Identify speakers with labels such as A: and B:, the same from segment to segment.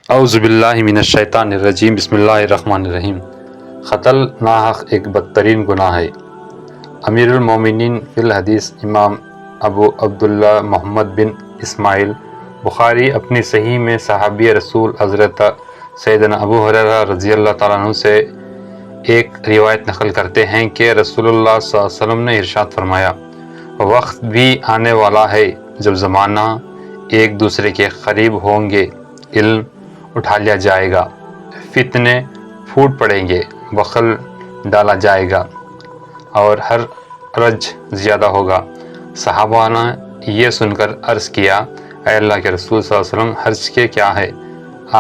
A: اعوذ باللہ من الشیطان الرجیم بسم اللہ الرحمن الرحیم۔ قتل ناحق ایک بدترین گناہ ہے۔ امیر المومنین فی الحدیث امام ابو عبداللہ محمد بن اسماعیل بخاری اپنی صحیح میں صحابی رسول حضرت سیدنا ابو ہریرہ رضی اللہ تعالیٰ عنہ سے ایک روایت نقل کرتے ہیں کہ رسول اللہ صلی اللہ علیہ وسلم نے ارشاد فرمایا، وقت بھی آنے والا ہے جب زمانہ ایک دوسرے کے قریب ہوں گے، علم اٹھا لیا جائے گا، فتنے پھوٹ پڑیں گے، بخل ڈالا جائے گا اور ہر رج زیادہ ہوگا۔ صحابہ نے یہ سن کر عرض کیا، اے اللہ کے رسول صلی اللہ علیہ وسلم، حرج کے کیا ہے؟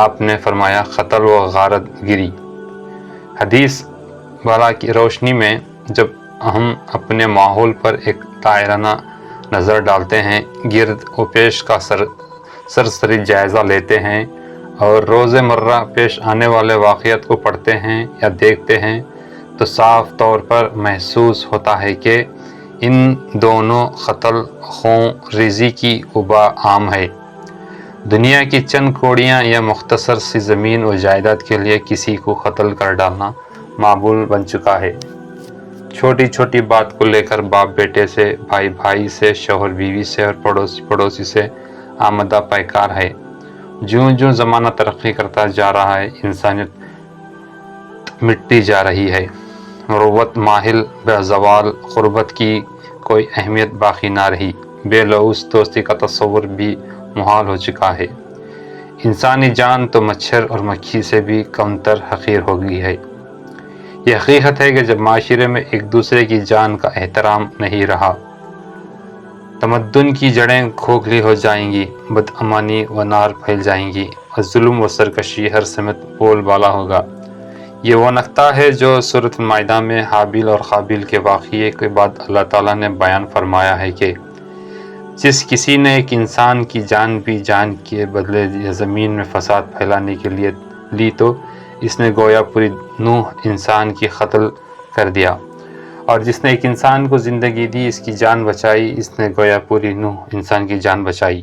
A: آپ نے فرمایا، قتل و غارت گری۔ حدیث والا کی روشنی میں جب ہم اپنے ماحول پر ایک دائرانہ نظر ڈالتے ہیں، گرد و پیش کا سرسری جائزہ لیتے ہیں اور روز مرہ پیش آنے والے واقعات کو پڑھتے ہیں یا دیکھتے ہیں تو صاف طور پر محسوس ہوتا ہے کہ ان دونوں قتل خون ریزی کی وبا عام ہے۔ دنیا کی چند کوڑیاں یا مختصر سی زمین و جائیداد کے لیے کسی کو قتل کر ڈالنا معمول بن چکا ہے۔ چھوٹی چھوٹی بات کو لے کر باپ بیٹے سے، بھائی بھائی سے، شوہر بیوی سے اور پڑوسی پڑوسی سے آمدہ پیکار ہے۔ جوں جوں زمانہ ترقی کرتا جا رہا ہے، انسانیت مٹتی جا رہی ہے، مروت ماحل بزوال، غربت کی کوئی اہمیت باقی نہ رہی، بے لوث دوستی کا تصور بھی محال ہو چکا ہے۔ انسانی جان تو مچھر اور مکھی سے بھی کمتر حقیر ہو گئی ہے۔ یہ حقیقت ہے کہ جب معاشرے میں ایک دوسرے کی جان کا احترام نہیں رہا، تمدن کی جڑیں کھوکھلی ہو جائیں گی، بدامنی و نار پھیل جائیں گی اور ظلم و سرکشی ہر سمت بول بالا ہوگا۔ یہ وہ نقطہ ہے جو سورۃ المائدہ میں حابیل اور قابیل کے واقعے کے بعد اللہ تعالیٰ نے بیان فرمایا ہے کہ جس کسی نے ایک انسان کی جان بھی جان کے بدلے یا زمین میں فساد پھیلانے کے لیے لی تو اس نے گویا پوری نوح انسان کی قتل کر دیا، اور جس نے ایک انسان کو زندگی دی، اس کی جان بچائی، اس نے گویا پوری نوح انسان کی جان بچائی۔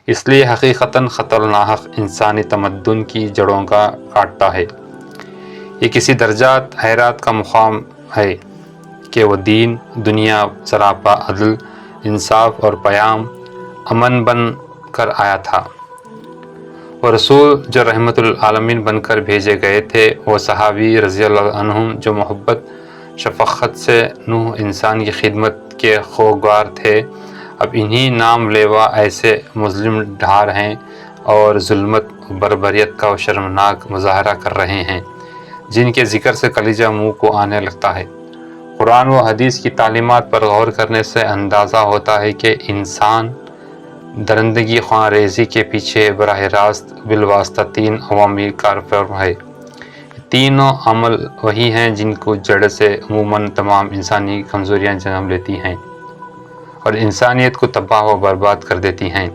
A: اس لیے حقیقتاً قتل ناحق انسانی تمدن کی جڑوں کا کاٹتا ہے۔ یہ کسی درجات حیرات کا مقام ہے کہ وہ دین، دنیا سراپا عدل، انصاف اور پیام امن بن کر آیا تھا۔ وہ رسول جو رحمت للعالمین بن کر بھیجے گئے تھے، وہ صحابی رضی اللہ عنہم جو محبت شفقت سے نوح انسان کی خدمت کے خواہار تھے، اب انہی نام لیوا ایسے مظلم ڈھار ہیں اور ظلمت و بربریت کا شرمناک مظاہرہ کر رہے ہیں، جن کے ذکر سے کلیجہ منہ کو آنے لگتا ہے۔ قرآن و حدیث کی تعلیمات پر غور کرنے سے اندازہ ہوتا ہے کہ انسان درندگی خواہ ریزی کے پیچھے براہ راست بالواسطہ تین عوامی کارفرم ہے۔ تینوں عمل وہی ہیں جن کو جڑ سے عموماً تمام انسانی کمزوریاں جنم لیتی ہیں اور انسانیت کو تباہ و برباد کر دیتی ہیں۔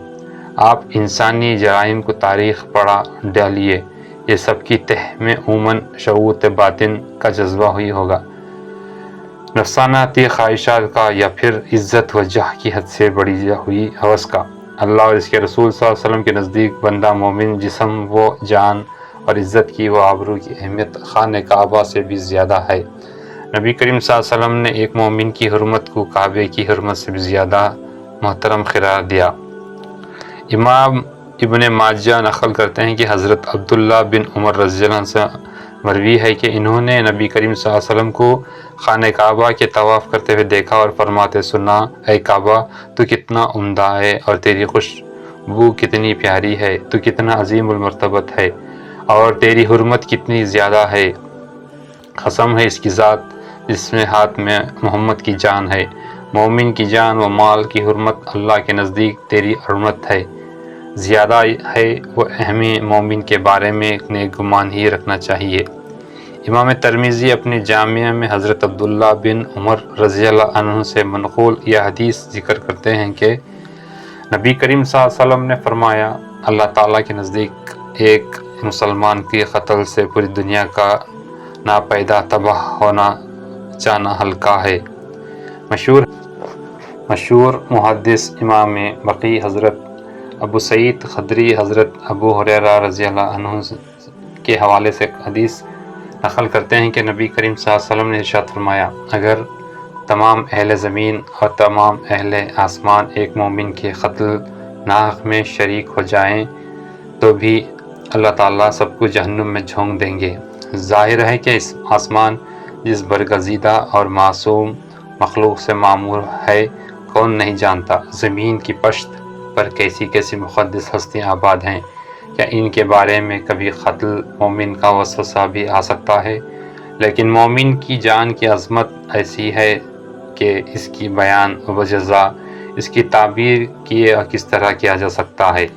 A: آپ انسانی جرائم کو تاریخ پڑھا ڈالیے، یہ سب کی تہ میں عموماً شعور باطن کا جذبہ ہی ہوگا، نفساناتی خواہشات کا یا پھر عزت و جاہ کی حد سے بڑھی ہوئی ہوس کا۔ اللہ اور اس کے رسول صلی اللہ علیہ وسلم کے نزدیک بندہ مومن جسم و جان اور عزت کی و آبرو کی اہمیت خانہ کعبہ سے بھی زیادہ ہے۔ نبی کریم صلی اللہ علیہ وسلم نے ایک مومن کی حرمت کو کعبے کی حرمت سے بھی زیادہ محترم قرار دیا۔ امام ابن ماجہ نقل کرتے ہیں کہ حضرت عبداللہ بن عمر رضی اللہ عنہ سے مروی ہے کہ انہوں نے نبی کریم صلی اللہ علیہ وسلم کو خانہ کعبہ کے طواف کرتے ہوئے دیکھا اور فرماتے سنا، اے کعبہ، تو کتنا عمدہ ہے اور تیری خوشبو کتنی پیاری ہے، تو کتنا عظیم المرتبت ہے اور تیری حرمت کتنی زیادہ ہے۔ قسم ہے اس کی ذات جس میں ہاتھ میں محمد کی جان ہے، مومن کی جان و مال کی حرمت اللہ کے نزدیک تیری حرمت ہے زیادہ ہے، وہ اہمی مومن کے بارے میں نیک گمان ہی رکھنا چاہیے۔ امام ترمذی اپنی جامعہ میں حضرت عبداللہ بن عمر رضی اللہ عنہ سے منقول یہ حدیث ذکر کرتے ہیں کہ نبی کریم صلی اللہ علیہ وسلم نے فرمایا، اللہ تعالیٰ کے نزدیک ایک مسلمان کی قتل سے پوری دنیا کا ناپیدا تباہ ہونا جانا ہلکا ہے۔ مشہور محدث امام بقی حضرت ابو سعید خدری حضرت ابو ہریرہ رضی اللہ عنہ کے حوالے سے حدیث نقل کرتے ہیں کہ نبی کریم صلی اللہ علیہ وسلم نے ارشاد فرمایا، اگر تمام اہل زمین اور تمام اہل آسمان ایک مومن کے قتل ناحق میں شریک ہو جائیں تو بھی اللہ تعالیٰ سب کو جہنم میں جھونک دیں گے۔ ظاہر ہے کہ اس آسمان جس برگزیدہ اور معصوم مخلوق سے معمور ہے، کون نہیں جانتا زمین کی پشت پر کیسی کیسی مقدس ہستیاں آباد ہیں، کیا ان کے بارے میں کبھی قتل مومن کا وسوسہ بھی آ سکتا ہے؟ لیکن مومن کی جان کی عظمت ایسی ہے کہ اس کی بیان و جزا، اس کی تعبیر کیے اور کس طرح کیا جا سکتا ہے۔